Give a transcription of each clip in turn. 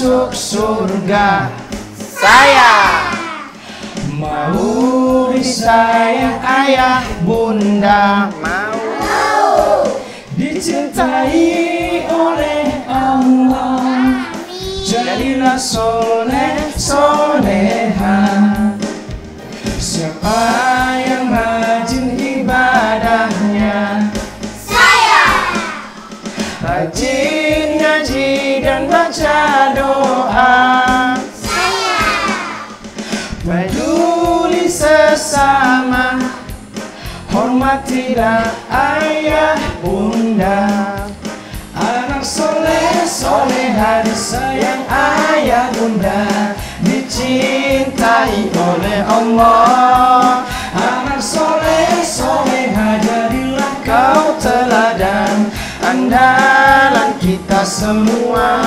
masuk surga. Saya mau disayang ayah bunda, mau dicintai oleh Allah. Jadilah soleh soleha. Siapa yang rajin ibadahnya, Saya rajin ngaji dan baca doa, Saya peduli sesama, hormatilah ayah bunda. Anak soleh soleha disayang ayah bunda, dicintai oleh Allah. Anak soleh soleha jadilah kau teladan, andalan kita semua.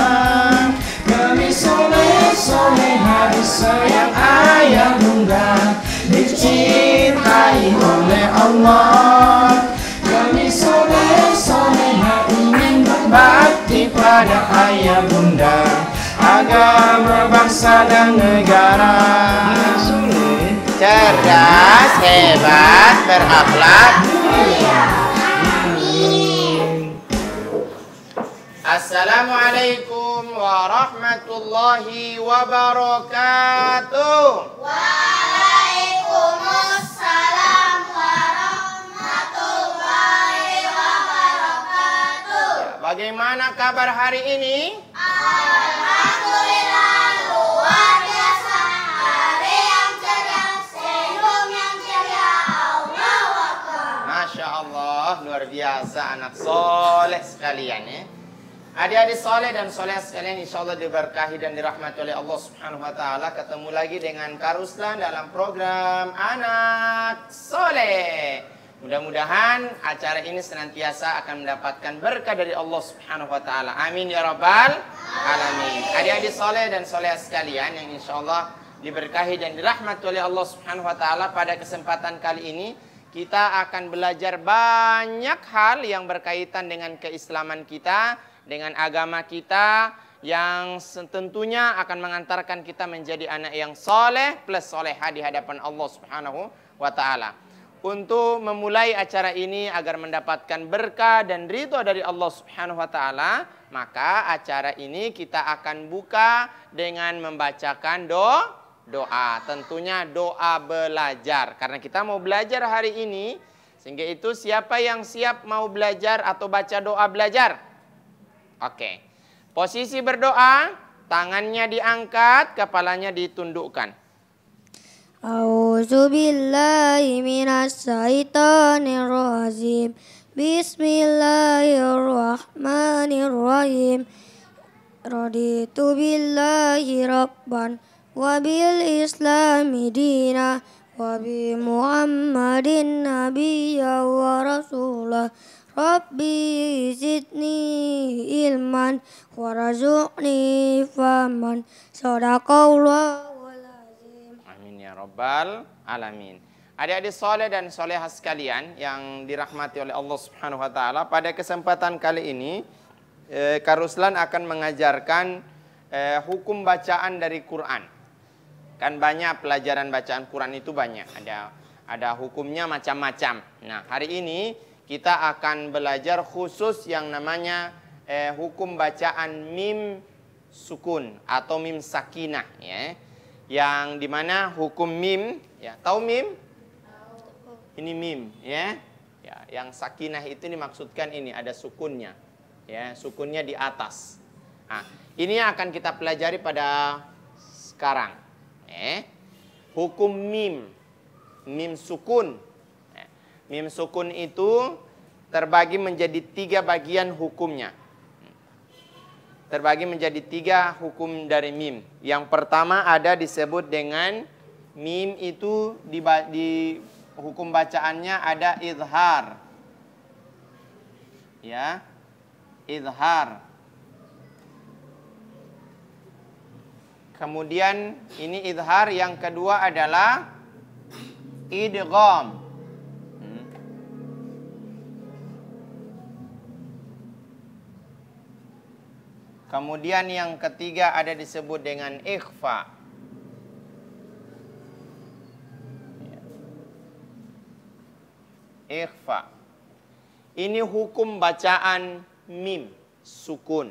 Kami soleh soleha disayang ayah bunda, dicintai oleh Allah. Kami soleh soleha ingin berbakti pada ayah bunda, agama, bangsa dan negara. cerdas, hebat, berakhlak. Assalamualaikum warahmatullahi wabarakatuh. Waalaikumsalam warahmatullahi wabarakatuh. Bagaimana kabar hari ini? Alhamdulillah luar biasa. Hari yang ceria, senyum yang ceria. Allahu Akbar. Masya Allah, luar biasa anak soleh sekalian ya. Adik-adik soleh dan soleh sekalian, insya Allah diberkahi dan dirahmati oleh Allah Subhanahu Wa Taala. Ketemu lagi dengan Kak Ruslan dalam program Anak Soleh. Mudah-mudahan acara ini senantiasa akan mendapatkan berkah dari Allah Subhanahu Wa Taala. Amin ya Rabbal Alamin. Adik-adik soleh dan soleh sekalian yang insya Allah diberkahi dan dirahmati oleh Allah Subhanahu Wa Taala, pada kesempatan kali ini kita akan belajar banyak hal yang berkaitan dengan keislaman kita, dengan agama kita, yang tentunya akan mengantarkan kita menjadi anak yang soleh plus soleha di hadapan Allah Subhanahu wa Ta'ala. Untuk memulai acara ini agar mendapatkan berkah dan ridho dari Allah Subhanahu wa Ta'ala, maka acara ini kita akan buka dengan membacakan doa. Tentunya doa belajar, karena kita mau belajar hari ini. Sehingga itu siapa yang siap mau belajar atau baca doa belajar? Oke, posisi berdoa, tangannya diangkat, kepalanya ditundukkan. A'udzu billahi minas syaitonir rajim. Bismillahirrahmanirrahim. Raditu billahi rabban wa bil islami dina wa bi Muhammadin nabiyya wa rasulah. Rabbi zidni ilman warzuqni faman. Shadaqallahul azim. Amin ya Rabbal Alamin. Adik-adik soleh dan solehah sekalian yang dirahmati oleh Allah Subhanahu wa Ta'ala, pada kesempatan kali ini Kak Ruslan akan mengajarkan hukum bacaan dari Quran. Kan banyak pelajaran bacaan Quran itu banyak. Ada hukumnya macam-macam. Nah, hari ini kita akan belajar khusus yang namanya hukum bacaan mim sukun atau mim sakinah ya. Yang dimana hukum mim ya, tahu mim? Ini mim ya. Ya, yang sakinah itu dimaksudkan ini ada sukunnya. Ya, sukunnya di atas. Nah, ini yang akan kita pelajari pada sekarang. Hukum mim. Mim sukun. Mim sukun itu terbagi menjadi 3 bagian hukumnya. Terbagi menjadi 3 hukum dari mim. Yang pertama ada disebut dengan mim itu di hukum bacaannya ada izhar. Ya, izhar. Kemudian ini izhar, yang kedua adalah idgham. Kemudian yang ketiga ada disebut dengan ikhfa. Ikhfa. Ini hukum bacaan mim sukun.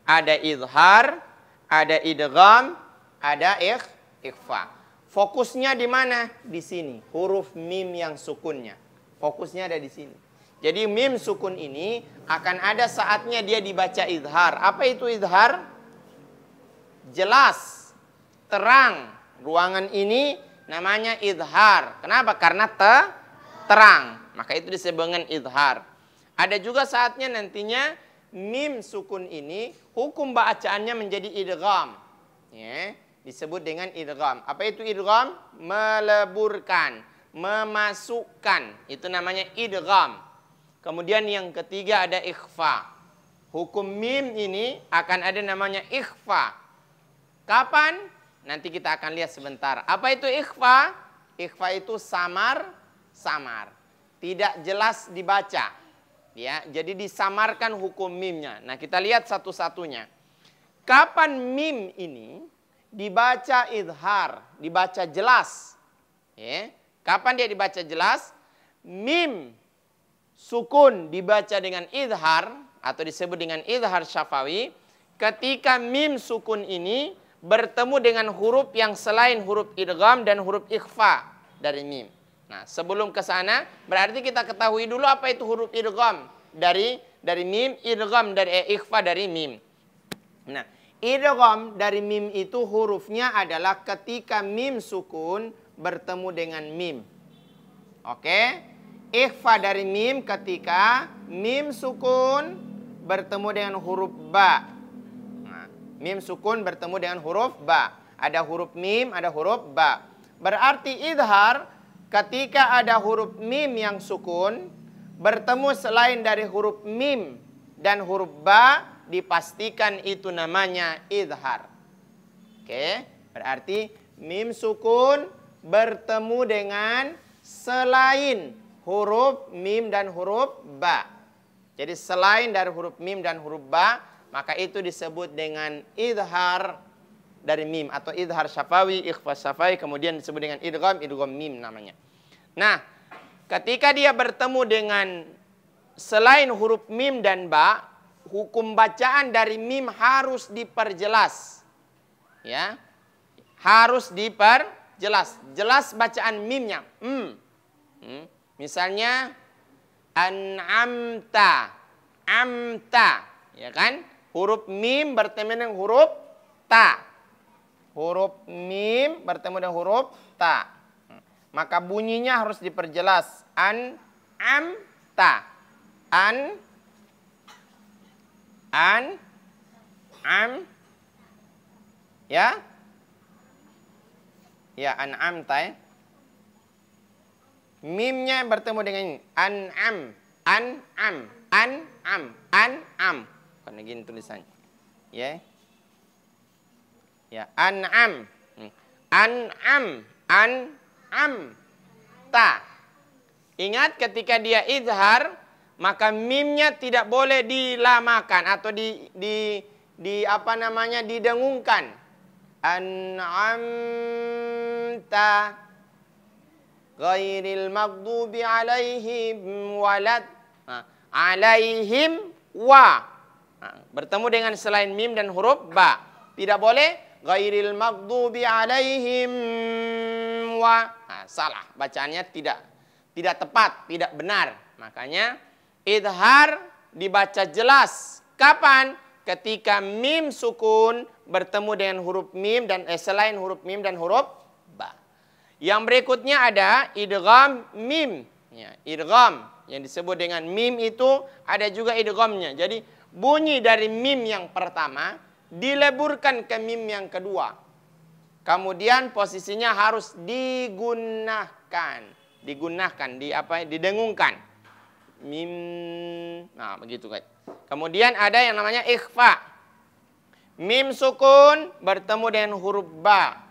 Ada izhar, ada idgham, ada ikhfa. Fokusnya di mana? Di sini. Huruf mim yang sukunnya. Fokusnya ada di sini. Jadi mim sukun ini akan ada saatnya dia dibaca izhar. Apa itu izhar? Jelas, terang. Ruangan ini namanya izhar. Kenapa? Karena terang. Maka itu disebut dengan izhar. Ada juga saatnya nantinya mim sukun ini hukum bacaannya menjadi idgham. Ya, disebut dengan idgham. Apa itu idgham? Meleburkan, memasukkan. Itu namanya idgham. Kemudian yang ketiga ada ikhfa. Hukum mim ini akan ada namanya ikhfa. Kapan? Nanti kita akan lihat sebentar. Apa itu ikhfa? Ikhfa itu samar. Tidak jelas dibaca. Ya, jadi disamarkan hukum mimnya. Nah, kita lihat satu-satunya. Kapan mim ini dibaca izhar, dibaca jelas? Ya. Kapan dia dibaca jelas? Mim sukun dibaca dengan izhar atau disebut dengan izhar syafawi ketika mim sukun ini bertemu dengan huruf yang selain huruf idgham dan huruf ikhfa dari mim. Nah, sebelum ke sana berarti kita ketahui dulu apa itu huruf idgham dari mim, idgham dari ikhfa dari mim. Nah, idgham dari mim itu hurufnya adalah ketika mim sukun bertemu dengan mim. Oke? Ikhfa dari mim ketika mim sukun bertemu dengan huruf ba. Nah, mim sukun bertemu dengan huruf ba. Ada huruf mim, ada huruf ba. Berarti izhar ketika ada huruf mim yang sukun bertemu selain dari huruf mim dan huruf ba, dipastikan itu namanya izhar. Oke, berarti mim sukun bertemu dengan selain huruf mim dan huruf ba. Jadi selain dari huruf mim dan huruf ba, maka itu disebut dengan izhar dari mim atau izhar syafawi, ikhfa syafawi, kemudian disebut dengan idgham mim namanya. Nah, ketika dia bertemu dengan selain huruf mim dan ba, hukum bacaan dari mim harus diperjelas. Ya. Harus diperjelas. Jelas bacaan mimnya. Misalnya an'amta, amta, ya kan? Huruf mim bertemu dengan huruf ta. Huruf mim bertemu dengan huruf ta. Maka bunyinya harus diperjelas. An'amta. Ya? Ya, an'amta ya. Mimnya bertemu dengan ini. An'am. Karena gini tulisannya. Ya. Ya, an'am. Ta. Ingat ketika dia izhar, maka mimnya tidak boleh dilamakan atau didengungkan. An'amta ghairil maghdubi alaihim walad. Alaihim wa. Bertemu dengan selain mim dan huruf ba. Tidak boleh ghairil maghdubi alaihim wa. Salah, bacaannya tidak tepat, tidak benar. Makanya izhar dibaca jelas. Kapan? Ketika mim sukun bertemu dengan huruf mim dan selain huruf mim dan huruf ba. Yang berikutnya ada idgham mim. Ya, idgham yang disebut dengan mim itu ada juga idghamnya. Jadi bunyi dari mim yang pertama dileburkan ke mim yang kedua. Kemudian posisinya harus digunakan, didengungkan. Mim, nah begitu guys. Kemudian ada yang namanya ikhfa. Mim sukun bertemu dengan huruf ba.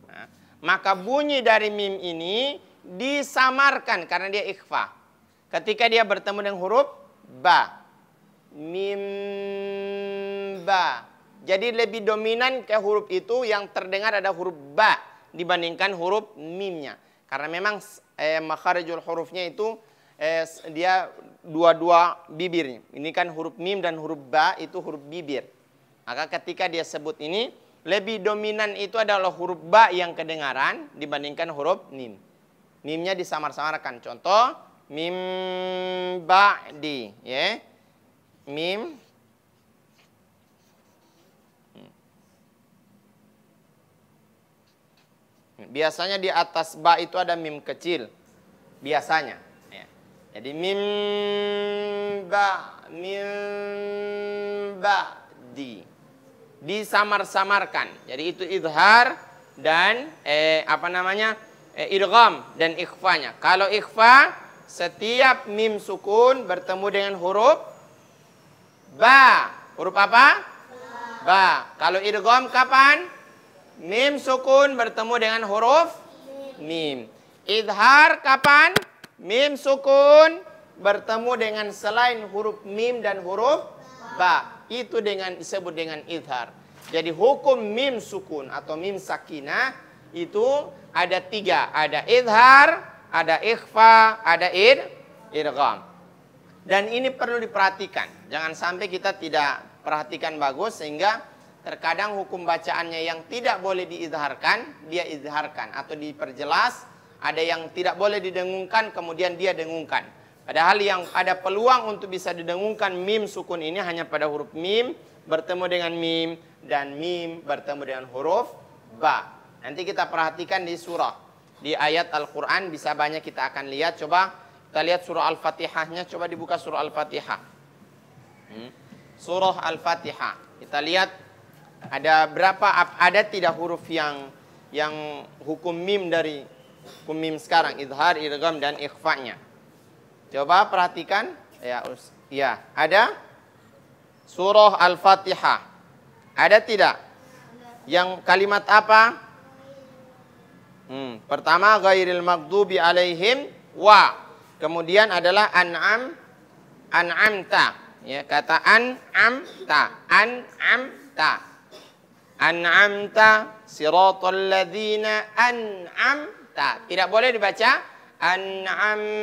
Nah, maka bunyi dari mim ini disamarkan karena dia ikhfa. Ketika dia bertemu dengan huruf ba. Mim ba. Jadi lebih dominan ke huruf itu yang terdengar ada huruf ba dibandingkan huruf mimnya. Karena memang makharijul hurufnya itu dia dua-dua bibirnya. Ini kan huruf mim dan huruf ba itu huruf bibir. Maka ketika dia sebut ini, lebih dominan itu adalah huruf ba yang kedengaran dibandingkan huruf mim. Mimnya disamar-samarkan. Contoh, mim ba'di, ya. Mim. Biasanya di atas ba itu ada mim kecil. Biasanya. Ya. Jadi mim ba'di. Disamar-samarkan. Jadi itu idhar dan idgham dan ikhfanya. Kalau ikhfa, setiap mim sukun bertemu dengan huruf ba. Huruf apa? Ba. Kalau idgham kapan? Mim sukun bertemu dengan huruf mim. Idhar kapan? Mim sukun bertemu dengan selain huruf mim dan huruf ba. Itu disebut dengan idhar. Jadi hukum mim sukun atau mim sakinah itu ada 3. Ada idhar, ada ikhfa, ada idgham. Dan ini perlu diperhatikan. Jangan sampai kita tidak perhatikan bagus sehingga terkadang hukum bacaannya yang tidak boleh diidharkan, dia idharkan atau diperjelas. Ada yang tidak boleh didengungkan, kemudian dia dengungkan. Padahal yang ada peluang untuk bisa didengungkan mim sukun ini hanya pada huruf mim bertemu dengan mim dan mim bertemu dengan huruf ba. Nanti kita perhatikan di surah. Di ayat Al-Quran bisa banyak kita akan lihat. Coba kita lihat surah Al-Fatihahnya. Coba dibuka surah Al-Fatihah. Surah Al-Fatihah. Kita lihat ada berapa, ada tidak huruf yang hukum mim dari hukum mim sekarang. Idhar, idgham dan ikhfa'nya. Coba perhatikan. Ya, ada surah Al-Fatihah. Ada tidak? Yang kalimat apa? Pertama ghairil maghdubi alaihim wa. Kemudian adalah an'amta. Ya, kata an'amta. An'amta siratal ladzina an'amta. Tidak boleh dibaca an'amta.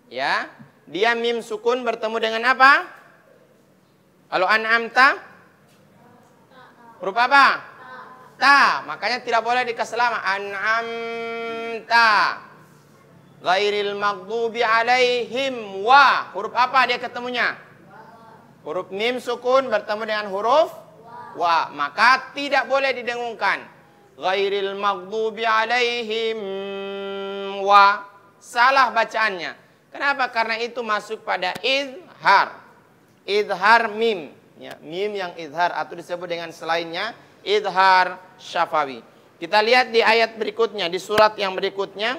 Ya, dia mim sukun bertemu dengan apa? Kalau an'amta huruf apa? Ta. Makanya tidak boleh dikasih lama. An'amta ghairil maghdubi alaihim wa. Huruf apa dia ketemunya? Huruf mim sukun bertemu dengan huruf wa. Maka tidak boleh didengungkan. Ghairil maghdubi alaihim wa. Salah bacaannya. Kenapa? Karena itu masuk pada idhar. Idhar mim. Ya, mim yang idhar atau disebut dengan selainnya idhar syafawi. Kita lihat di ayat berikutnya, di surat yang berikutnya.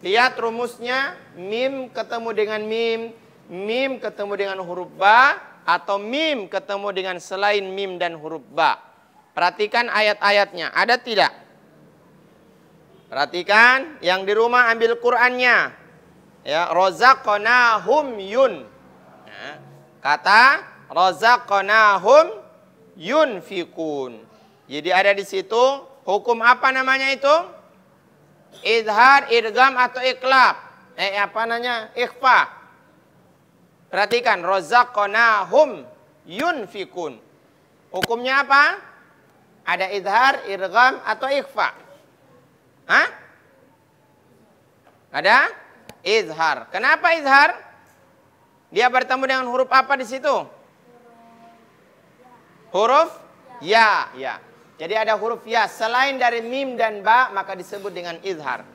Lihat rumusnya, mim ketemu dengan mim, mim ketemu dengan huruf ba, atau mim ketemu dengan selain mim dan huruf ba. Perhatikan ayat-ayatnya, ada tidak? Perhatikan, yang di rumah ambil Qur'annya. Ya, rozaqnahum yun. Ya, kata rozaqnahum yunfikun. Jadi ada di situ hukum apa namanya itu? Idhar, idgham atau iqlab. Ikhfa. Perhatikan, rozaqnahum yunfikun. Hukumnya apa? Ada idhar, idgham atau ikhfa? Hah? Ada? Idhar. Kenapa idhar? Dia bertemu dengan huruf apa di situ? Huruf ya, ya. Jadi ada huruf ya selain dari mim dan ba maka disebut dengan idhar.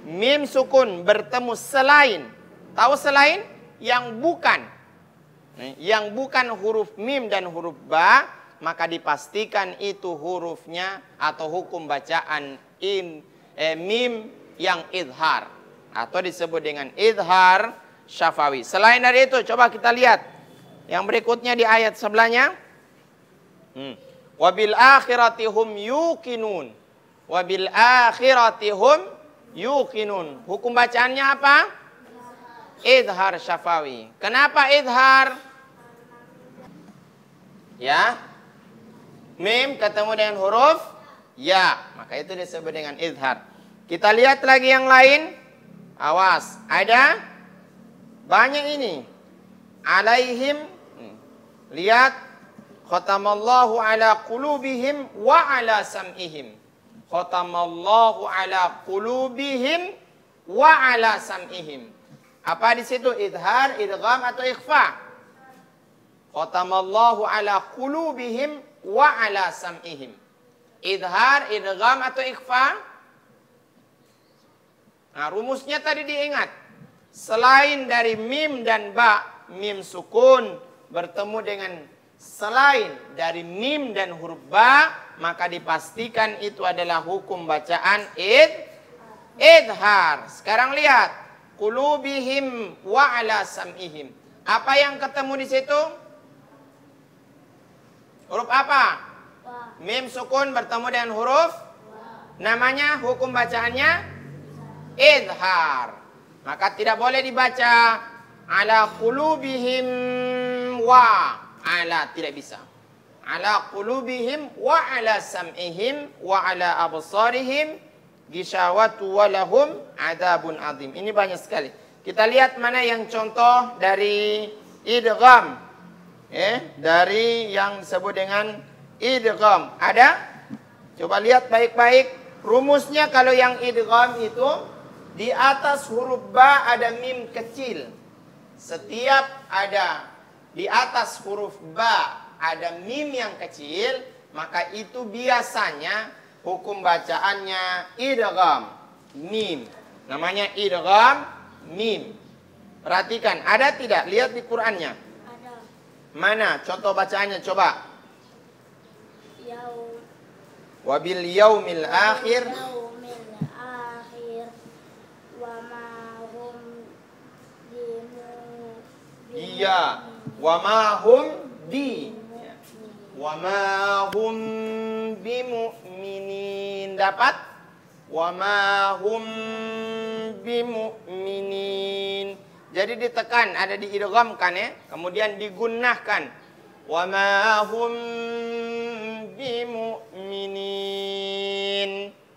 Mim sukun bertemu selain. Tahu selain? Yang bukan. Yang bukan huruf mim dan huruf ba, maka dipastikan itu hurufnya atau hukum bacaan mim yang idhar atau disebut dengan idhar syafawi. Selain dari itu, coba kita lihat yang berikutnya di ayat sebelahnya. Wabil akhirati hum yuqinun. Wabil akhirati hum yuqinun. Hukum bacaannya apa? Idhar syafawi. Kenapa idhar? Ya. Mim ketemu dengan huruf ya, maka itu disebut dengan izhar. Kita lihat lagi yang lain. Awas, ada banyak ini. Alaihim, lihat, khatamallahu ala qulubihim wa ala sam'ihim. Khatamallahu ala qulubihim wa ala sam'ihim. Apa di situ? Idhar, idgham atau ikhfa? Khatamallahu ala qulubihim wa ala sam'ihim. Idhar, idgham atau ikhfa? Nah, rumusnya tadi diingat. Selain dari mim dan ba, mim sukun bertemu dengan selain dari mim dan huruf ba, maka dipastikan itu adalah hukum bacaan idhar. Sekarang lihat, qulubihim wa ala sam'ihim. Apa yang ketemu di situ? Huruf apa? Mim sukun bertemu dengan huruf. Namanya, hukum bacaannya idhar. Maka tidak boleh dibaca ala qulubihim wa ala, tidak bisa. Ala qulubihim wa ala sam'ihim wa ala absarihim gishawatu wa lahum adabun azim. Ini banyak sekali. Kita lihat mana yang contoh dari idgham. Dari yang disebut dengan idgham. Ada? Coba lihat baik-baik. Rumusnya kalau yang idgham itu di atas huruf ba ada mim kecil. Setiap ada di atas huruf ba ada mim yang kecil, maka itu biasanya hukum bacaannya idgham mim. Namanya idgham mim. Perhatikan, ada tidak? Lihat di Qur'annya. Ada. Mana contoh bacaannya? Coba. Yaum. Wabil yaumil akhir. Yaumil akhir. Wa ma hum Iya. Wa ma hum bi. Wa ma hum bimu'minin. Dapat? Wa ma hum bimu'minin. Jadi ditekan, ada diidghamkan ya. Kemudian digunnahkan. Wa ma hum bimu'minin.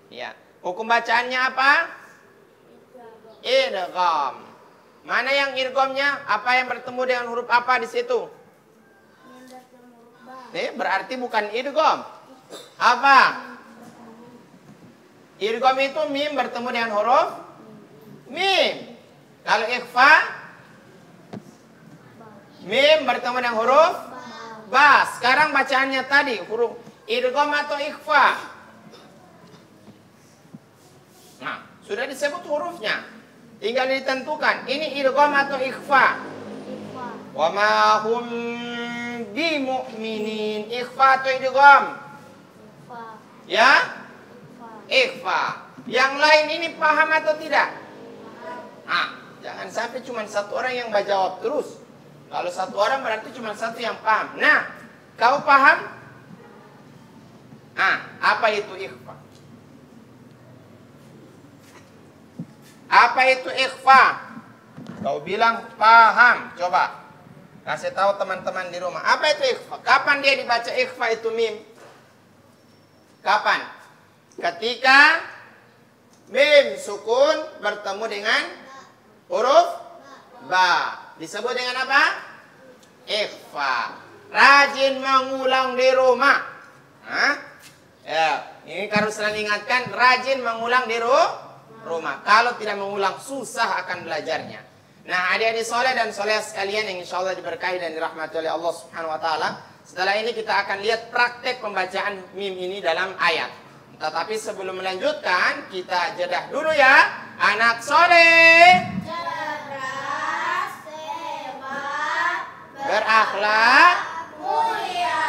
Ya. Hukum bacaannya apa? Idgham. Mana yang idghamnya? Apa yang bertemu dengan huruf apa di situ? Berarti bukan idgham. Apa? Idgham itu mim bertemu dengan huruf mim. Kalau ikhfa, mim bertemu dengan huruf ba. Sekarang bacaannya tadi huruf idgham atau ikhfa. Nah, sudah disebut hurufnya. Tinggal ditentukan ini idgham atau ikhfa. Wa ma hum bimu'minin. Ikhfa atau idgham? Ya? Ikhfa. Yang lain ini paham atau tidak? Nah, jangan sampai cuma satu orang yang jawab terus. Kalau satu orang berarti cuma satu yang paham. Nah, kau paham? Nah, apa itu ikhfa? Apa itu ikhfa? Kau bilang paham. Coba kasih tahu teman-teman di rumah. Apa itu ikhfa? Kapan dia dibaca ikhfa itu mim? Kapan? Ketika mim sukun bertemu dengan huruf ba. Disebut dengan apa? Ikhfa. Rajin mengulang di rumah. Hah? Ya, ini Karuslan ingatkan, rajin mengulang di rumah. Kalau tidak mengulang, susah akan belajarnya. Nah, adik-adik soleh dan soleh sekalian yang insya Allah diberkahi dan dirahmati oleh Allah Subhanahu Wa Taala. Setelah ini kita akan lihat praktek pembacaan mim ini dalam ayat. Tetapi sebelum melanjutkan, kita jedah dulu ya, anak soleh. Cerdas, hebat, Berakhlak, mulia.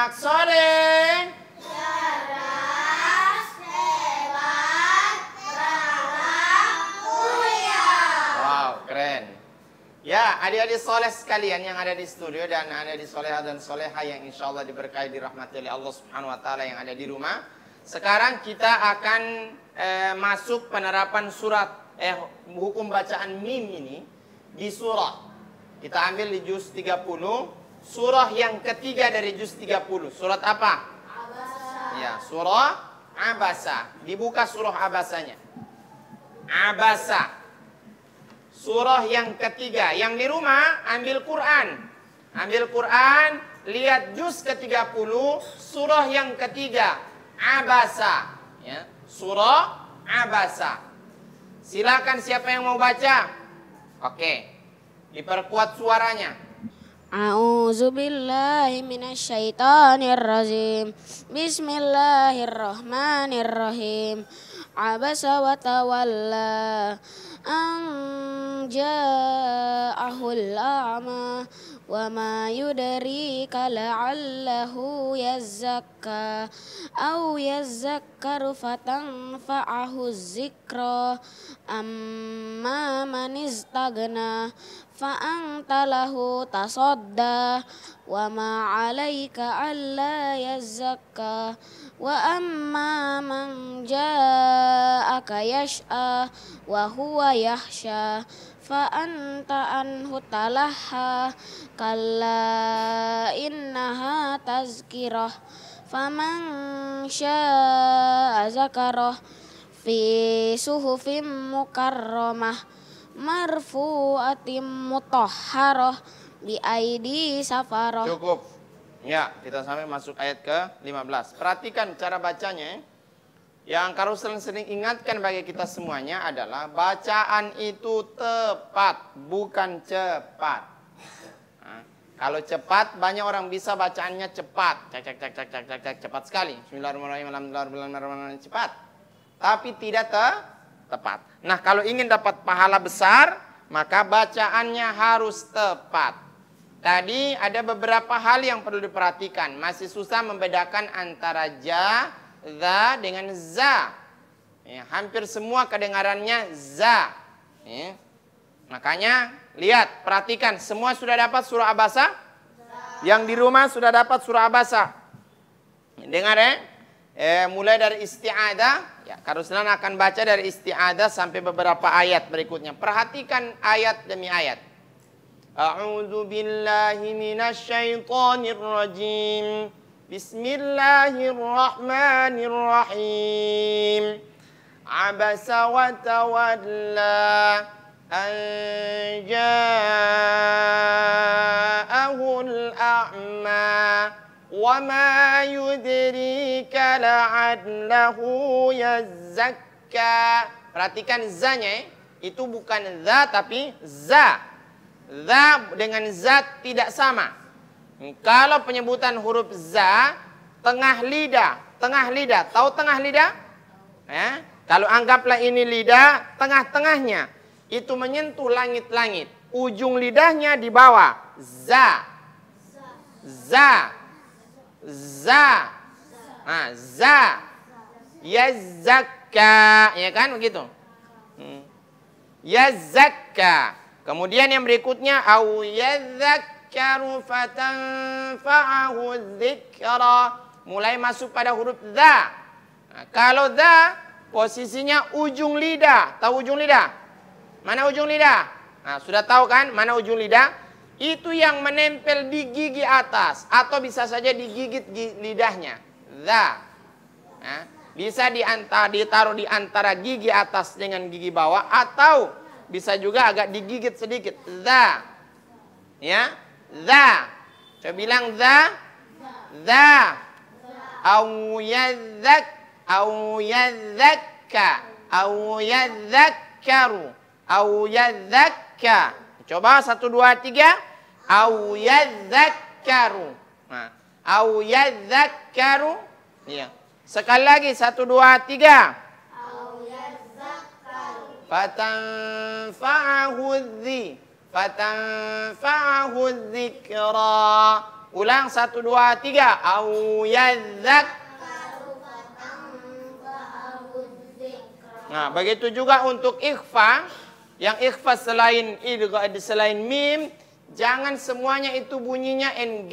anak soleh. Cerdas, hebat, berakhlak, mulia. Wow, keren. Ya, adik-adik soleh sekalian yang ada di studio dan ada di soleha dan soleha yang insya Allah diberkahi dirahmati oleh Allah Subhanahu Wa Taala yang ada di rumah. Sekarang kita akan masuk penerapan hukum bacaan mim ini di surah. Kita ambil di juz 30, surah yang ketiga dari juz 30. Surat apa? Abasa. Ya, surah Abasa. Dibuka surah Abasanya. Abasa. Surah yang ketiga. Yang di rumah ambil Quran. Ambil Quran, lihat juz ke-30, surah yang ketiga. Abasa. Ya, surah Abasa. Silakan siapa yang mau baca? Oke. Diperkuat suaranya. A'udzu billahi minasyaitonir rajim. Bismillahirrahmanirrahim. Abasa wa tawalla an ja'ahul a'ma wa ma yudrika la'allahu yazzakka aw yazzakkaru fatanfa'ahu dzikra amma man istagna fa'anta lahu tasadda wa ma 'alaika alla yazzakka wa amma man ja'aka yash'a wa huwa yahsha fa anta anhu talaha kalla innaha tazkirah faman syaa zakarah fi suhufim mukarramah marfu'atim mutahharah bi aidi safarah. Cukup. Ya, kita sampai masuk ayat ke-15. Perhatikan cara bacanya. Yang Karuslan sering ingatkan bagi kita semuanya adalah bacaan itu tepat, bukan cepat. Nah, kalau cepat, banyak orang bisa bacaannya cepat. Cek, cepat sekali. Bismillahirrahmanirrahim, alhamdulillah, cepat. Tapi tidak tepat. Nah, kalau ingin dapat pahala besar, maka bacaannya harus tepat. Tadi ada beberapa hal yang perlu diperhatikan. Masih susah membedakan antara ja, za dengan za. Ya, hampir semua kedengarannya za. Ya. Makanya lihat, perhatikan. Semua sudah dapat surah Abasa? Yang di rumah sudah dapat surah Abasa. Dengar ya. Mulai dari isti'adah. Ya, Karuslan akan baca dari isti'adah sampai beberapa ayat berikutnya. Perhatikan ayat demi ayat. A'udzu billahi minasy syaithanir rajim. Bismillahirrahmanirrahim. Abasa wa tawalla an ja'ahul a'ma wa ma yudrika la'allahu yazzakka. Perhatikan zanya, itu bukan za tapi za. Za dengan zat tidak sama. Kalau penyebutan huruf za, tengah lidah. Tahu tengah lidah? Ya? Kalau anggaplah ini lidah, tengah-tengahnya itu menyentuh langit-langit. Ujung lidahnya di bawah. Za. Nah, za. Yazzakka. Ya kan begitu? Yazzakka. Kemudian yang berikutnya au yadzakkaru fatanfa'ahu dzikra. Mulai masuk pada huruf za. Nah, kalau za posisinya ujung lidah. Tahu ujung lidah? Mana ujung lidah? Nah, sudah tahu kan mana ujung lidah? Itu yang menempel di gigi atas atau bisa saja digigit lidahnya. Za. Nah, bisa ditaruh di antara gigi atas dengan gigi bawah atau bisa juga agak digigit sedikit. Za. Ya. Za. Coba bilang za. Za. Au yadzak. Au yadzakka. Au yadzakkaru. Au yadzakka. Coba 1, 2, 3. Au yadzakkaru. Nah. Au yadzakkaru. Iya. Sekali lagi 1, 2, 3. Fatanfa'ahu dzikra. Ulang 1, 2, 3. Au yadzak. Nah, begitu juga untuk ikhfa. Yang ikhfa selain mim, jangan semuanya itu bunyinya ng.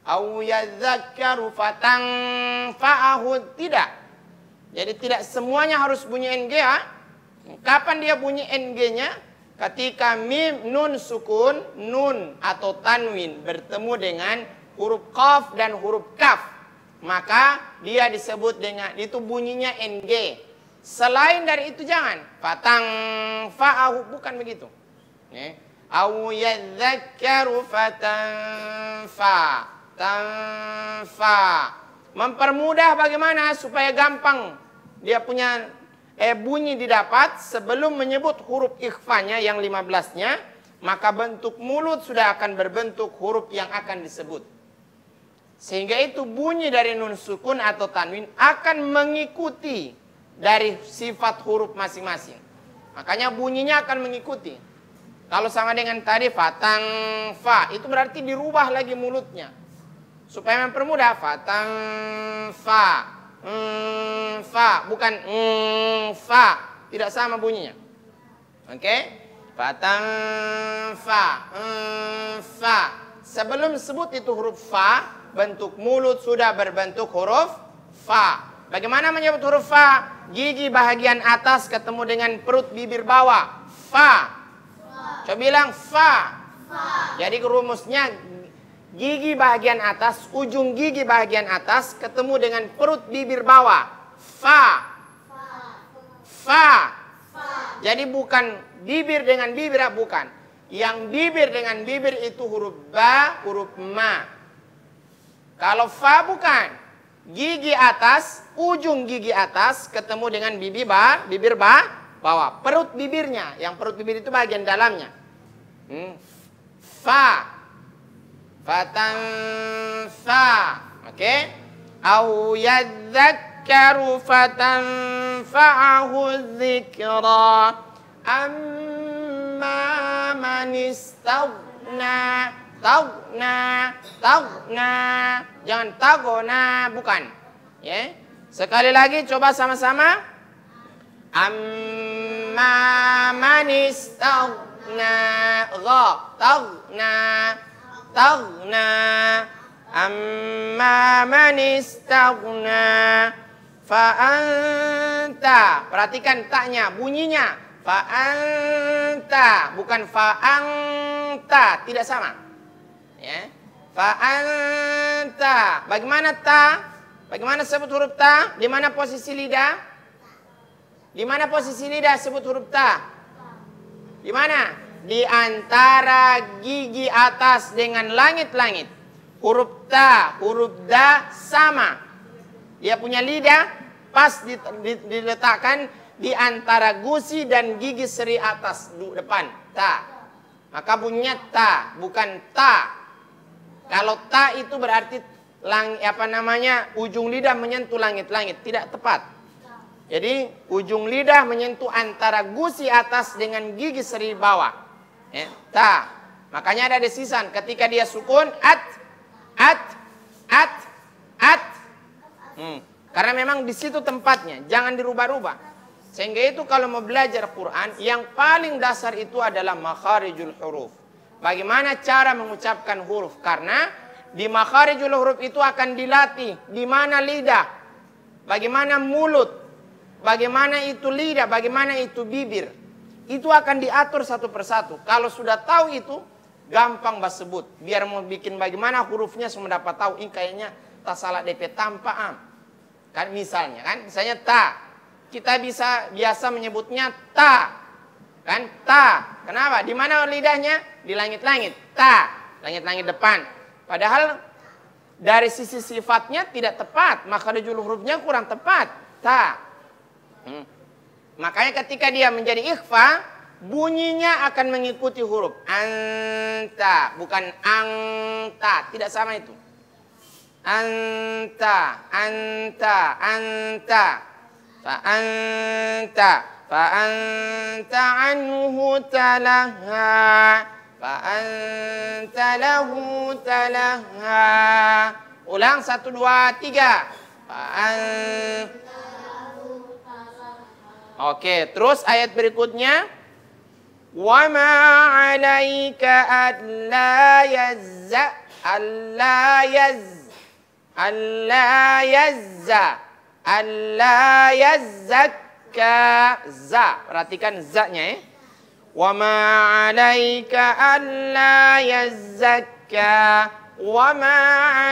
Au yadzakkaru fatanfa'ahu, tidak. Jadi tidak semuanya harus bunyi NG ya. Kapan dia bunyi NG-nya? Ketika mim, nun sukun, nun atau tanwin bertemu dengan huruf qaf dan huruf kaf, maka dia disebut dengan itu bunyinya NG. Selain dari itu jangan. Fatanfa'ahu, bukan begitu. Au yadzakkaru tanfa. Mempermudah bagaimana supaya gampang dia punya bunyi didapat sebelum menyebut huruf ikhfanya yang 15-nya, maka bentuk mulut sudah akan berbentuk huruf yang akan disebut. Sehingga itu bunyi dari nun sukun atau tanwin akan mengikuti dari sifat huruf masing-masing. Makanya bunyinya akan mengikuti. Kalau sama dengan tadi fatang fa, itu berarti dirubah lagi mulutnya. Supaya mempermudah fatang fa. Fa, bukan fa. Tidak sama bunyinya. Oke? Fatang fa. Fa. Sebelum sebut itu huruf fa, bentuk mulut sudah berbentuk huruf fa. Bagaimana menyebut huruf fa? Gigi bahagian atas ketemu dengan perut bibir bawah. Fa. Coba bilang fa. Jadi rumusnya gigi bahagian atas, ujung gigi bahagian atas ketemu dengan perut bibir bawah. Fa. Fa. Jadi bukan bibir dengan bibir, bukan. Yang bibir dengan bibir itu huruf ba, huruf ma. Kalau fa bukan. Gigi atas, ujung gigi atas ketemu dengan bibir bawah. Perut bibirnya, yang perut bibir itu bagian dalamnya. Fa. Fatan fa. Oke? Au yadzakkaru fatanfa'ahu dzikra. Amma man istaghna. Tagna. Jangan tagona, bukan. Ya. Sekali lagi coba sama-sama. Amma man istaghna. Tagna. Amma man istaghna. Fa'anta. Perhatikan taknya, bunyinya. Fa'anta, bukan fa'anta, tidak sama. Ya. Fa'anta. Bagaimana ta? Bagaimana sebut huruf ta? Di mana posisi lidah? Di mana posisi lidah sebut huruf ta? Di mana? Di antara gigi atas dengan langit-langit. Huruf ta, huruf da sama. Dia punya lidah pas diletakkan di antara gusi dan gigi seri atas depan. Ta. Maka bunyinya ta, bukan ta. Kalau ta itu berarti ujung lidah menyentuh langit-langit, tidak tepat. Jadi ujung lidah menyentuh antara gusi atas dengan gigi seri bawah. Ya, ta. Makanya ada desisan ketika dia sukun at. Karena memang di situ tempatnya, jangan dirubah-rubah. Sehingga itu kalau mau belajar Quran, yang paling dasar itu adalah makharijul huruf. Bagaimana cara mengucapkan huruf? Karena di makharijul huruf itu akan dilatih. Di mana lidah, bagaimana mulut, bagaimana itu lidah, bagaimana itu bibir. Itu akan diatur satu persatu. Kalau sudah tahu itu, gampang bahas sebut. Biar mau bikin bagaimana hurufnya semua dapat tahu. Ini kayaknya tak salah DP tanpa am. Kan misalnya ta. Kita biasa menyebutnya ta. Kan ta. Kenapa? Di mana lidahnya? Di langit-langit. Ta. Langit-langit depan. Padahal dari sisi sifatnya tidak tepat. Makharijul hurufnya kurang tepat. Ta. Makanya ketika dia menjadi ikhfa, bunyinya akan mengikuti huruf anta, bukan angta. Tidak sama itu. Anta. Fa'anta anhu talaha. Fa'anta lahu talaha. Ulang 1, 2, 3. Oke, terus ayat berikutnya. Wa ma 'alaika alla alla yazza, alla yazzakka. Za, perhatikan za-nya ya. Wa ma 'alaika alla yazzakka, wa ma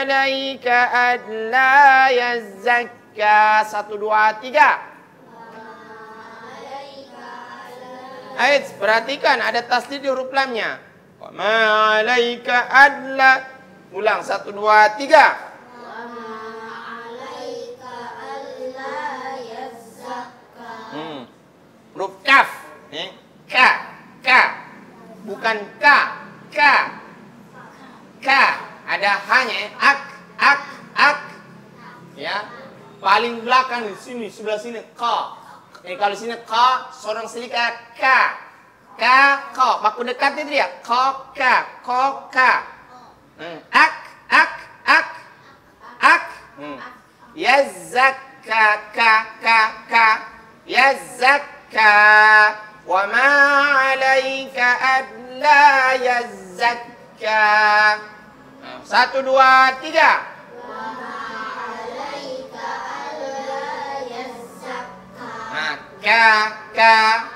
'alaika alla yazzakka. 1, 2, 3. Ait, perhatikan ada tasdid di huruf lamnya. Wa ma 'alaika alla. Ulang 1, 2, 3. Huruf kaf, ka, bukan ka, ada hanya ak, ya, paling belakang di sini, sebelah sini ka. Kalau sini ka, seorang selika ka, baku dekat itu dia, ka, ak, yazakka, ka, yazakka. Wa ma 'alaika alla yazzakka. 1, 2, 3. Wa ma 'alaika alla yazzakka. Ka.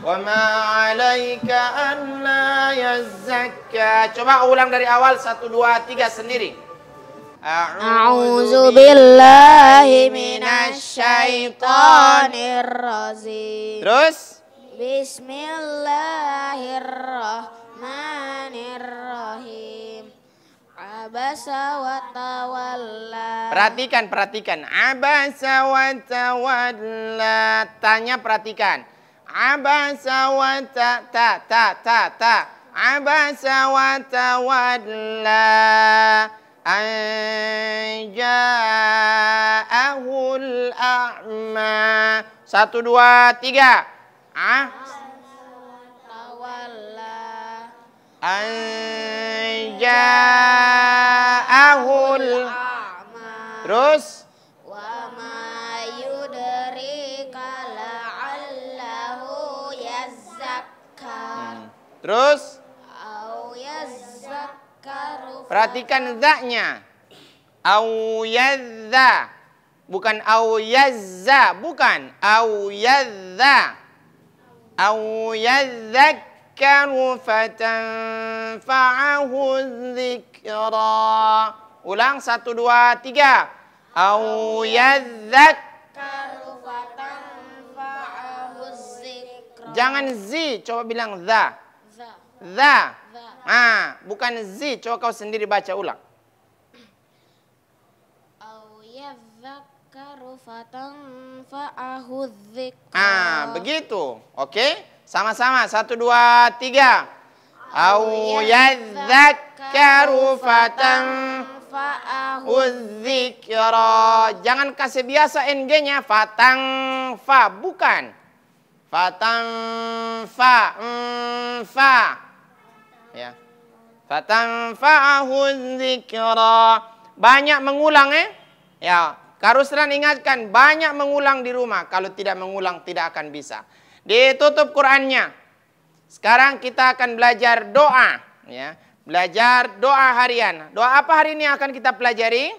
Wa ma 'alaika alla yazzakka. Coba ulang dari awal 1, 2, 3 sendiri. A'udzu billahi minasyaitonir rajim. Terus? Bismillahirrahmanirrahim. Abasa wa tawalla. Perhatikan. Abasa wa tawalla. Tanya perhatikan. Abasa wa ta. Abasa wa tawalla. Anja'ahul a'ma. 1, 2, 3. Tawalla. Anja'ahul a'ma. Terus? Wa ma yudrika la'allahu yazzakka. Terus? Au yazzakkaru. Perhatikan za-nya. Au yazza. Bukan au yazza, bukan. Au yazza. Au yazzakkaru fatanfa'ahu dzikra. Ulang 1, 2, 3. Au yazzakkaru fatanfa'ahu dzikra. Jangan zi, coba bilang za. Za. Za. Bukan zi, coba kau sendiri baca ulang. Au yadzakkaru fatanfa'ahu dzikra. Begitu. Oke? Sama-sama. 1, 2, 3. Au yadzakkaru fatanfa'ahu dzikra. Jangan kasih biasa ng-nya fatang fa, bukan. Fatang fa, ya. Fatanfa'ahu dzikra. Banyak mengulang ya. Karuslan ingatkan banyak mengulang di rumah. Kalau tidak mengulang tidak akan bisa. Ditutup Qur'annya. Sekarang kita akan belajar doa ya. Belajar doa harian. Doa apa hari ini akan kita pelajari?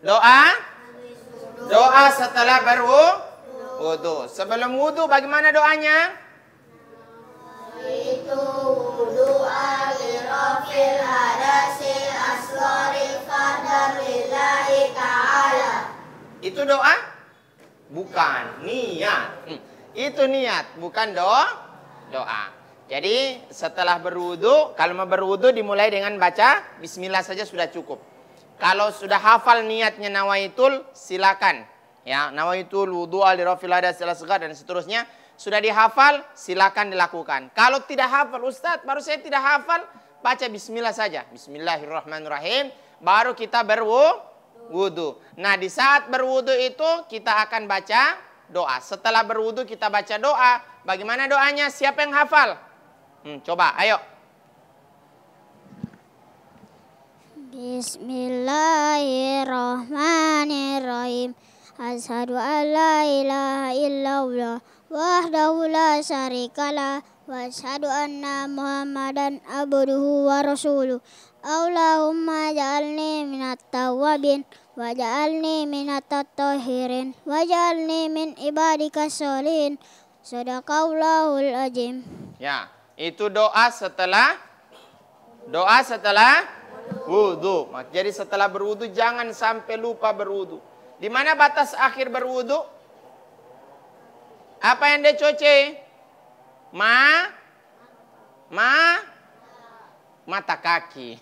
Doa setelah berwudu. Sebelum wudu bagaimana doanya? Itu doa lirafil hadasil asghari qadar lillahi ta'ala. Itu doa? Bukan, niat. Itu niat, bukan doa. Jadi setelah berwudu, kalau mau berwudu dimulai dengan baca bismillah saja sudah cukup. Kalau sudah hafal niatnya nawaitul, silakan. Ya, nawaitul wudu'a lirafil hadasil asghar dan seterusnya. Sudah dihafal, silakan dilakukan. Kalau tidak hafal, Ustadz, baru saya tidak hafal, baca bismillah saja. Bismillahirrahmanirrahim. Baru kita berwudu. Nah, di saat berwudu itu kita akan baca doa. Setelah berwudu kita baca doa. Bagaimana doanya? Siapa yang hafal? Coba, ayo. Bismillahirrahmanirrahim. Asyhadu an la ilaha illallah wahdahu la syarikalah wa asyhadu anna Muhammadan abduhu wa rasuluh. Allahumma ja'alni minat tawwabin wa ja'alni minat tahirin wa ja'alni min ibadika sholihin. Sadaqallahul azim. Ya, itu doa setelah wudu. Jadi setelah berwudu jangan sampai lupa berwudu. Di mana batas akhir berwudu? Apa yang dicuci? Mata kaki.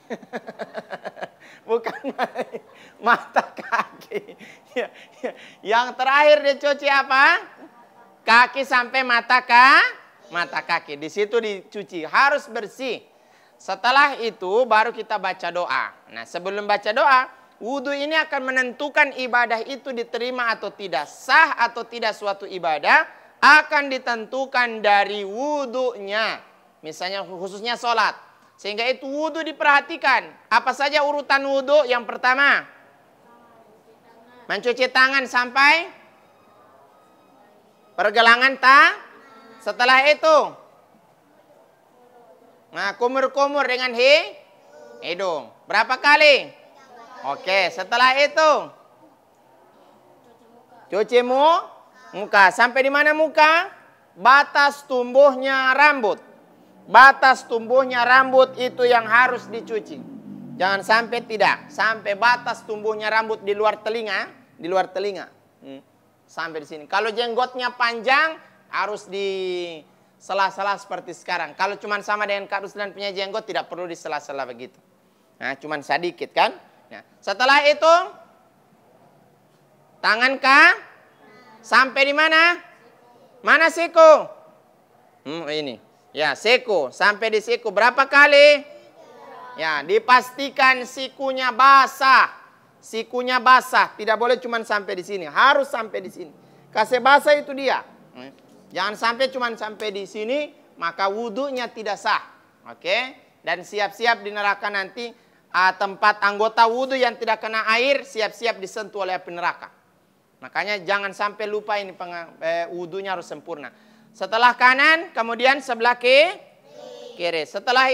Bukan mata kaki. Yang terakhir dicuci apa? Kaki sampai mata kaki. Di situ dicuci, harus bersih. Setelah itu baru kita baca doa. Nah, sebelum baca doa, wudu ini akan menentukan ibadah itu diterima atau tidak. Sah atau tidak suatu ibadah akan ditentukan dari wudunya. Misalnya khususnya sholat. Sehingga itu wudu diperhatikan. Apa saja urutan wudu? Yang pertama, mencuci tangan sampai pergelangan Setelah itu, nah, kumur-kumur dengan hidung. Berapa kali? Oke, setelah itu cuci muka. Sampai di mana muka? Batas tumbuhnya rambut. Batas tumbuhnya rambut itu yang harus dicuci. Jangan sampai tidak. Sampai batas tumbuhnya rambut di luar telinga. Sampai di sini. Kalau jenggotnya panjang, harus di sela-sela seperti sekarang. Kalau cuma sama dengan Kak Ruslan punya jenggot, tidak perlu di sela-sela begitu. Nah, cuma sedikit kan. Nah, setelah itu, tangan sampai di mana? Mana siku? Ini. Ya, siku. Sampai di siku. Berapa kali? Ya, dipastikan sikunya basah. Sikunya basah. Tidak boleh cuma sampai di sini. Harus sampai di sini. Kasih basah itu dia. Jangan sampai cuma sampai di sini, maka wudunya tidak sah. Oke? Dan siap-siap di neraka nanti tempat anggota wudu yang tidak kena air siap-siap disentuh oleh api neraka. Makanya jangan sampai lupa ini wudunya harus sempurna. Setelah kanan, kemudian sebelah kiri. Setelah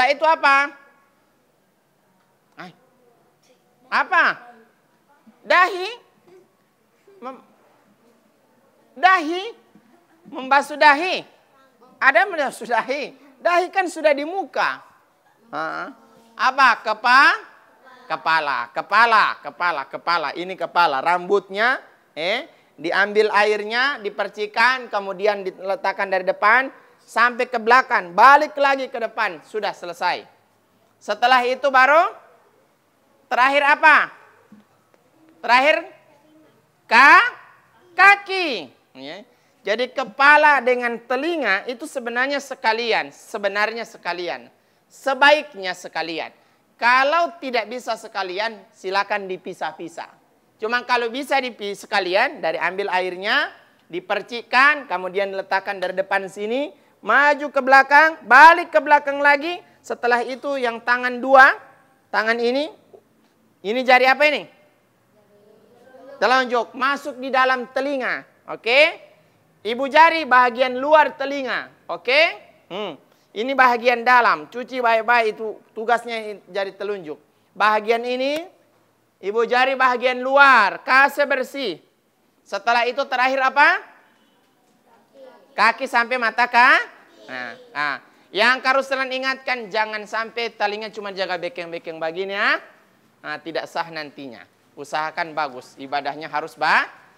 itu apa? Apa? Dahi. Membasuh dahi. Ada membasuh dahi. Dahi kan sudah di muka. Apa? Kepala. Ini kepala. Rambutnya diambil airnya, dipercikan, kemudian diletakkan dari depan sampai ke belakang, balik lagi ke depan, sudah selesai. Setelah itu baru terakhir apa? Terakhir kaki. Jadi kepala dengan telinga itu sebenarnya sekalian. Sebaiknya sekalian. Kalau tidak bisa sekalian, silakan dipisah-pisah. Cuma kalau bisa dipisah sekalian, dari ambil airnya, dipercikkan, kemudian diletakkan dari depan sini, maju ke belakang, balik ke belakang lagi. Setelah itu yang tangan dua, tangan ini jari apa ini? Telunjuk, masuk di dalam telinga. Oke? Ibu jari bagian luar telinga. Oke? Ini bagian dalam, cuci baik-baik, itu tugasnya jari telunjuk. Bagian ini, ibu jari bagian luar, kasih bersih. Setelah itu terakhir apa? Kaki sampai mata yang Kak Ruslan ingatkan, jangan sampai telinga cuma jaga bekeng-bekeng begini ya. Tidak sah nantinya. Usahakan bagus, ibadahnya harus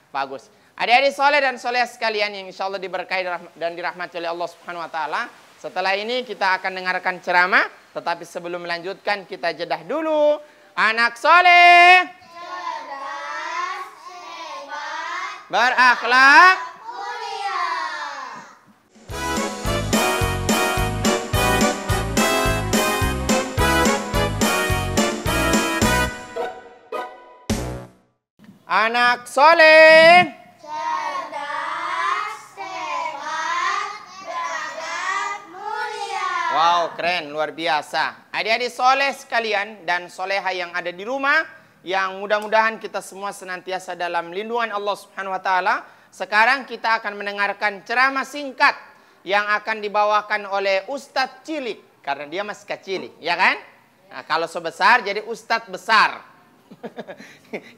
bagus. Adik-adik soleh dan soleh sekalian yang insya Allah diberkahi dan dirahmati oleh Allah Subhanahu Wa Taala. Setelah ini kita akan dengarkan ceramah, tetapi sebelum melanjutkan kita jedah dulu. Anak soleh, cerdas, hebat, berakhlak, mulia. Anak soleh, cerdas, hebat, berakhlak, mulia. wow, keren, luar biasa. Adik-adik soleh sekalian dan soleha yang ada di rumah, yang mudah-mudahan kita semua senantiasa dalam lindungan Allah Subhanahu Wa Taala. Sekarang kita akan mendengarkan ceramah singkat yang akan dibawakan oleh Ustadz Cilik. Karena dia masih kecil, ya kan? Nah, kalau sebesar jadi Ustadz besar.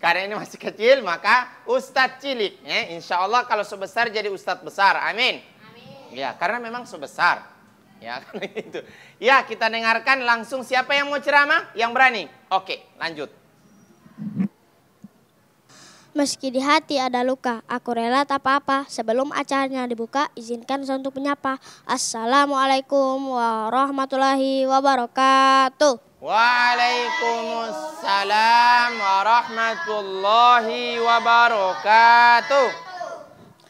Karena ini masih kecil maka Ustadz Cilik. Ya, insya Allah kalau sebesar jadi Ustadz besar. Amin. Amin. Ya, karena memang sebesar. Ya, karena itu. Ya, kita dengarkan langsung siapa yang mau ceramah? Yang berani? Oke, lanjut. Meski di hati ada luka, aku rela tak apa-apa. Sebelum acaranya dibuka, izinkan saya untuk menyapa. Assalamualaikum warahmatullahi wabarakatuh. Waalaikumsalam warahmatullahi wabarakatuh.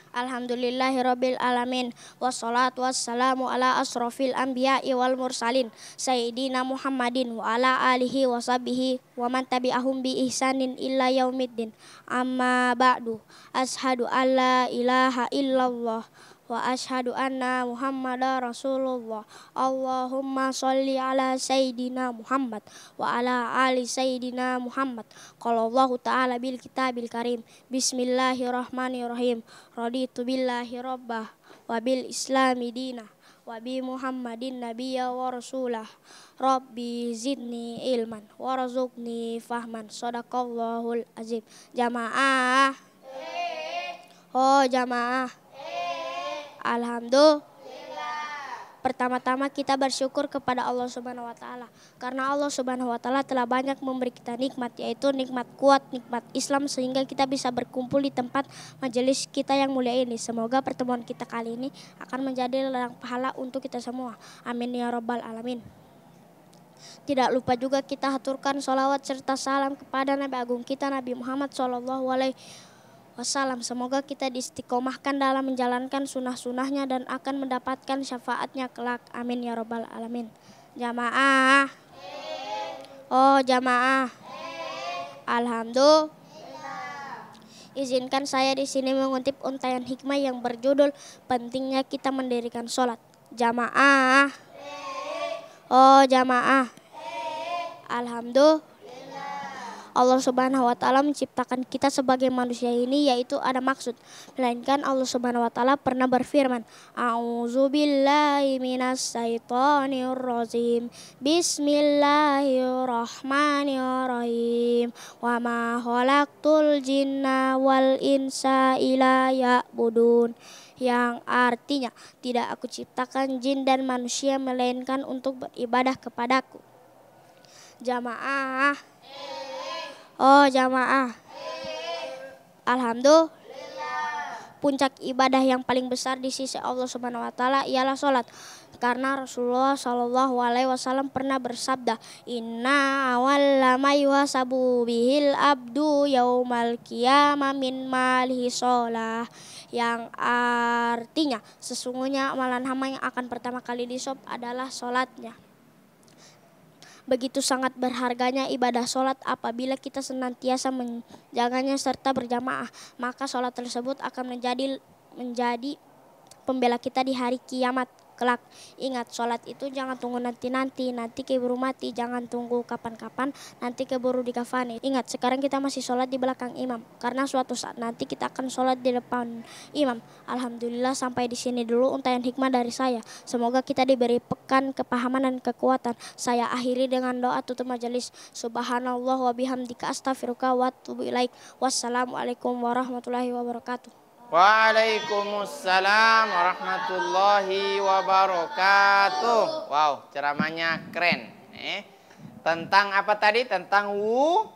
Alhamdulillahirabbil alamin. Wassalatu wassalamu ala asrofil anbiya'i wal mursalin Sayyidina Muhammadin wa ala alihi wa sahbihi wa man tabi'ahum bi ihsanin illa yaumiddin. Amma ba'du. Ashhadu an la ilaha illallah wa ashhadu anna Muhammadar Rasulullah. Allahumma sholli ala Sayyidina Muhammad wa ala ali Sayyidina Muhammad. Qala Allah Ta'ala bil kitabil karim. Bismillahirrahmanirrahim. Raditu billahi rabbah wa bil islami dinah wa bi Muhammadin nabiyya wa rasulah. Rabbi zidni ilman warzuqni fahman. Shadaqallahul azim. Jamaah. Oh jamaah. Alhamdulillah. Pertama-tama kita bersyukur kepada Allah Subhanahu wa taala karena Allah Subhanahu wa taala telah banyak memberi kita nikmat, yaitu nikmat kuat, nikmat Islam, sehingga kita bisa berkumpul di tempat majelis kita yang mulia ini. Semoga pertemuan kita kali ini akan menjadi ladang pahala untuk kita semua. Amin ya rabbal alamin. Tidak lupa juga kita haturkan sholawat serta salam kepada Nabi Agung kita Nabi Muhammad SAW. Semoga kita diistiqomahkan dalam menjalankan sunnah-sunnahnya dan akan mendapatkan syafaatnya kelak. Amin ya rabbal alamin. Jamaah. Oh jamaah. Alhamdulillah. Izinkan saya di sini mengutip untayan hikmah yang berjudul pentingnya kita mendirikan sholat. Jamaah. Oh jamaah. Alhamdulillah. Allah Subhanahu wa taala menciptakan kita sebagai manusia ini yaitu ada maksud. Melainkan Allah Subhanahu wa taala pernah berfirman, A'udzubillahi minasyaitonir rajim. Bismillahirrahmanirrahim. Wa ma khalaqtul jinna wal insa illa ya'budun. Yang artinya, tidak aku ciptakan jin dan manusia melainkan untuk beribadah kepadaku. Jamaah. Oh jamaah. Alhamdulillah. Puncak ibadah yang paling besar di sisi Allah Subhanahu wa taala ialah salat. Karena Rasulullah Shallallahu alaihi wasallam pernah bersabda, "Inna awwala ma yuhasabu bihil abdu yaumal qiyamah min malihi shalah." Yang artinya sesungguhnya amalan hamba yang akan pertama kali disop adalah salatnya. Begitu sangat berharganya ibadah sholat apabila kita senantiasa menjaganya serta berjamaah, maka sholat tersebut akan menjadi pembela kita di hari kiamat kelak. Ingat, sholat itu jangan tunggu nanti keburu mati, jangan tunggu kapan-kapan, nanti keburu dikafani. Ingat, sekarang kita masih sholat di belakang imam, karena suatu saat nanti kita akan sholat di depan imam. Alhamdulillah, sampai di sini dulu untayan hikmah dari saya. Semoga kita diberi pekan kepahaman dan kekuatan. Saya akhiri dengan doa tutup majelis. Subhanallah wa bihamdika astaghfiruka wa atubu ilaik. Wassalamualaikum warahmatullahi wabarakatuh. Waalaikumsalam warahmatullahi wabarakatuh. Wow, ceramahnya keren. Tentang apa tadi? Tentang wudu.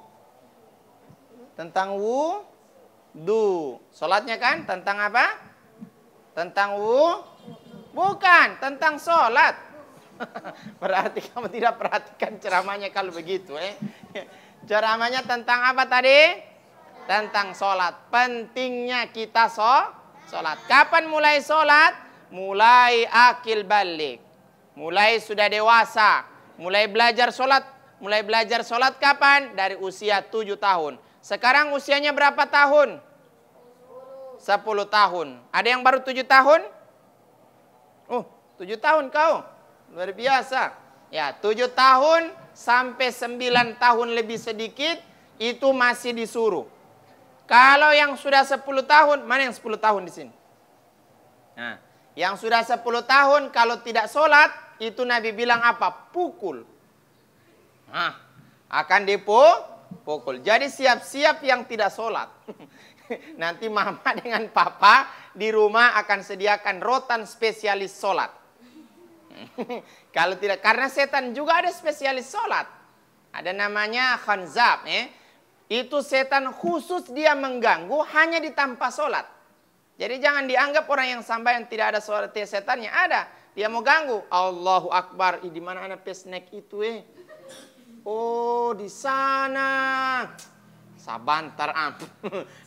Salatnya kan? Tentang apa? Tentang bukan, tentang salat. Berarti kamu tidak perhatikan ceramahnya kalau begitu. Ceramahnya tentang apa tadi? Tentang sholat. Pentingnya kita sholat. Kapan mulai sholat? Mulai akil balik. Mulai sudah dewasa. Mulai belajar sholat. Mulai belajar sholat kapan? Dari usia 7 tahun. Sekarang usianya berapa tahun? 10 tahun. Ada yang baru 7 tahun? 7 tahun kau. Luar biasa. Ya, 7 tahun sampai 9 tahun lebih sedikit itu masih disuruh. Kalau yang sudah 10 tahun, mana yang 10 tahun di sini? Nah, yang sudah 10 tahun kalau tidak sholat, itu Nabi bilang apa? Pukul. Nah, akan dipukul. Jadi siap-siap yang tidak sholat. Nanti mama dengan papa di rumah akan sediakan rotan spesialis sholat. Kalau tidak, karena setan juga ada spesialis sholat. Ada namanya khanzab. Itu setan khusus dia mengganggu hanya di tanpa sholat. Jadi jangan dianggap orang yang sampai yang tidak ada sholat setannya. Ada. Dia mau ganggu. Allahu Akbar. Di mana ada pesnek itu Oh di sana. Sabantar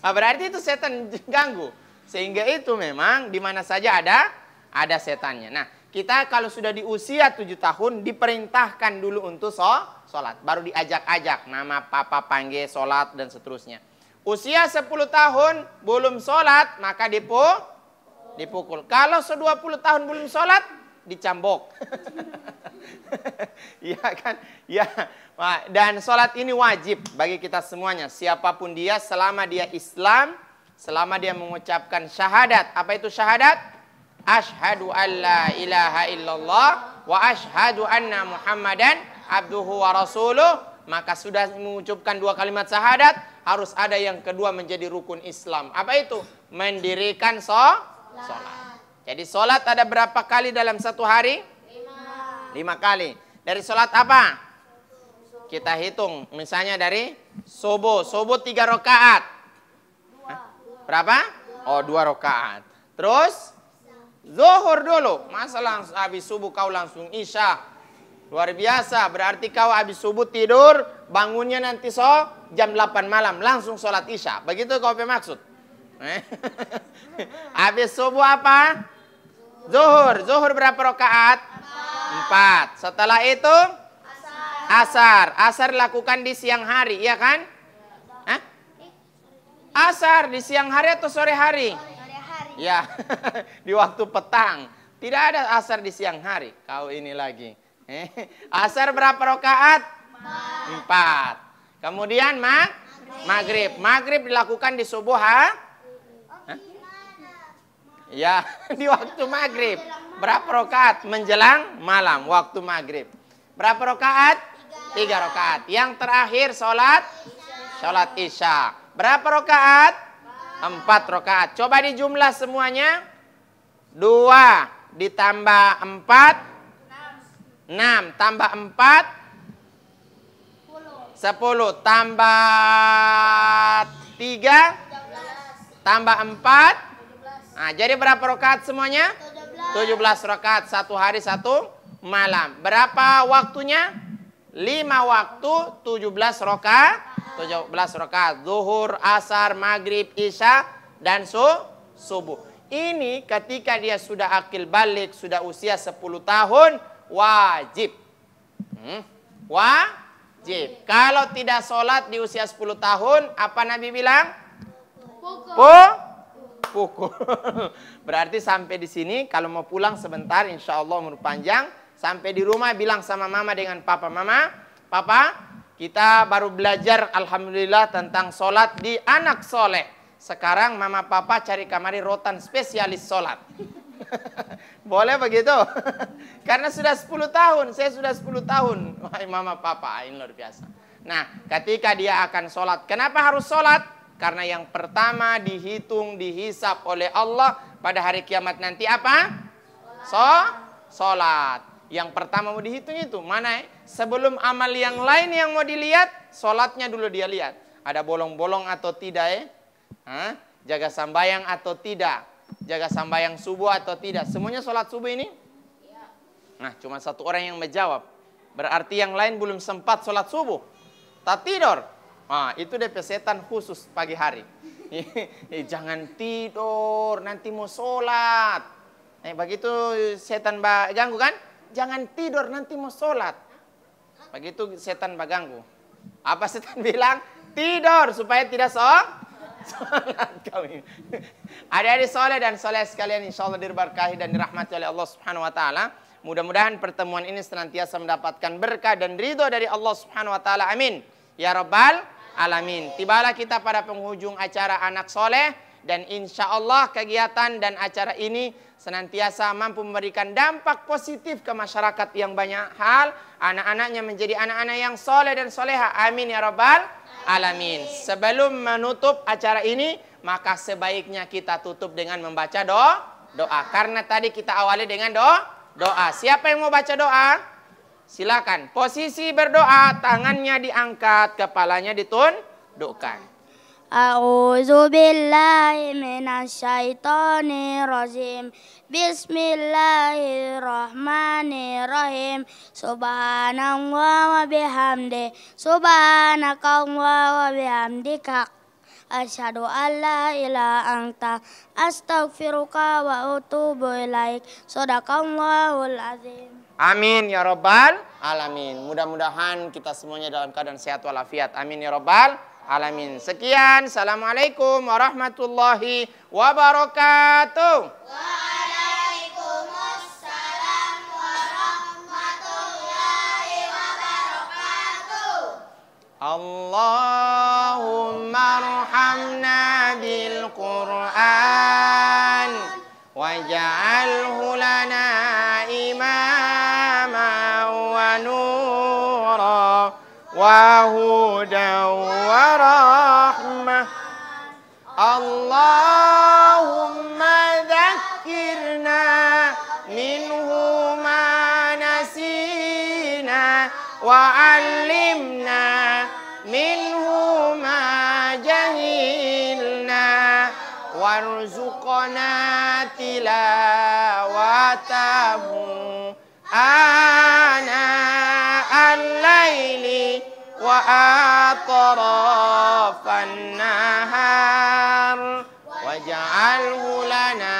berarti itu setan ganggu. Sehingga itu memang di mana saja ada setannya. Nah, kita kalau sudah di usia 7 tahun diperintahkan dulu untuk sholat. Baru diajak-ajak, mama papa panggil sholat dan seterusnya. Usia 10 tahun belum sholat, maka dipukul. Kalau 20 tahun belum sholat, dicambok. Ya kan? Ya. Dan sholat ini wajib bagi kita semuanya. Siapapun dia, selama dia Islam, selama dia mengucapkan syahadat. Apa itu syahadat? Ashhadu an la ilaha illallah wa ashhadu anna Muhammadan abduhu wa rasuluh. Maka sudah mengucapkan 2 kalimat syahadat, harus ada yang kedua menjadi rukun Islam. Apa itu? Mendirikan sholat. Jadi sholat ada berapa kali dalam satu hari? 5 kali. Dari sholat apa? Kita hitung. Misalnya dari subuh. Subuh 3 rakaat. Berapa? Oh 2 rakaat. Terus zuhur dulu. Masa langsung habis subuh kau langsung isya? Luar biasa. Berarti kau habis subuh tidur, bangunnya nanti jam 8 malam. Langsung sholat isya. Begitu kau maksud? Habis subuh apa? Zuhur. Zuhur berapa rakaat? 4. Setelah itu asar. Asar lakukan di siang hari, iya kan? Hah? Asar di siang hari atau sore hari? Ya, di waktu petang. Tidak ada asar di siang hari. Kau ini lagi. Asar berapa rakaat? 4. Kemudian maghrib. Maghrib dilakukan di subuh Ya, di waktu maghrib. Berapa rakaat? Menjelang malam, waktu maghrib. Berapa rakaat? 3 rakaat. Yang terakhir sholat isya. Berapa rakaat? 4 rakaat. Coba dijumlah semuanya. 2 ditambah 4. 6 tambah 4. 10 tambah 3. Tambah 4. Nah, jadi berapa rakaat semuanya? 17 rakaat. 1 hari 1 malam. Berapa waktunya? 5 waktu 17 rakaat. 17 rakaat. Zuhur, asar, maghrib, isya, dan subuh. Ini ketika dia sudah akil balik, sudah usia 10 tahun, wajib. Wajib. Kalau tidak sholat di usia 10 tahun, apa Nabi bilang? Pukul. Berarti sampai di sini, kalau mau pulang sebentar, insya Allah umur panjang. Sampai di rumah bilang sama mama dengan papa, mama, papa, kita baru belajar alhamdulillah tentang sholat di anak soleh. Sekarang mama papa cari kamari rotan spesialis sholat. Boleh begitu? Karena sudah 10 tahun, saya sudah 10 tahun. Wahai mama papa, ini luar biasa. Nah, ketika dia akan sholat, kenapa harus sholat? Karena yang pertama dihitung, dihisap oleh Allah pada hari kiamat nanti apa? Sholat. Yang pertama mau dihitung itu. Mana? Sebelum amal yang lain yang mau dilihat, sholatnya dulu dia lihat. Ada bolong-bolong atau tidak Jaga sambayang atau tidak? Jaga sambayang subuh atau tidak? Semuanya sholat subuh ini? Nah, cuma 1 orang yang menjawab. Berarti yang lain belum sempat sholat subuh. Tak tidur. Itu DP setan khusus pagi hari. Jangan tidur, nanti mau sholat. Begitu setan ganggu kan? Jangan tidur, nanti mau sholat. Begitu setan ganggu. Apa setan bilang? Tidur supaya tidak sholat kami. Adik-adik soleh dan soleh sekalian, insya Allah diberkahi dan dirahmati oleh Allah Subhanahu Wa Taala. Mudah-mudahan pertemuan ini senantiasa mendapatkan berkah dan ridho dari Allah Subhanahu Wa Taala. Amin. Ya Rabbal alamin. Tibalah kita pada penghujung acara Anak Soleh. Dan insya Allah kegiatan dan acara ini senantiasa mampu memberikan dampak positif ke masyarakat yang banyak hal. Anak-anaknya menjadi anak-anak yang soleh dan soleha. Amin ya rabbal alamin. Sebelum menutup acara ini, maka sebaiknya kita tutup dengan membaca doa. Karena tadi kita awali dengan doa. Siapa yang mau baca doa? Silakan. Posisi berdoa, tangannya diangkat, kepalanya ditundukkan. A'udzu billahi minasyaitonir rajim. Bismillahirrahmanirrahim. Subhanallah wa bihamdi. Subhanakallah wa bihamdika. Asyhadu an la ilaha anta astaghfiruka wa atubu ilaik. Shadaqallahul azim. Amin ya rabbal alamin. Mudah-mudahan kita semuanya dalam keadaan sehat walafiat. Amin ya rabbal alamin. Sekian. Assalamualaikum warahmatullahi wabarakatuh. Waalaikumsalam warahmatullahi wabarakatuh. Allahumma arhamna bil Qur'an waj'alhu lana imama wa nura wa hudan wa rahmah. Allahumma dzakkirna minhu ma nasina wa 'allimna minhu ma jahilna warzuqna tilawatahu ana al-laili wa atrafan nahar waj'alhu lana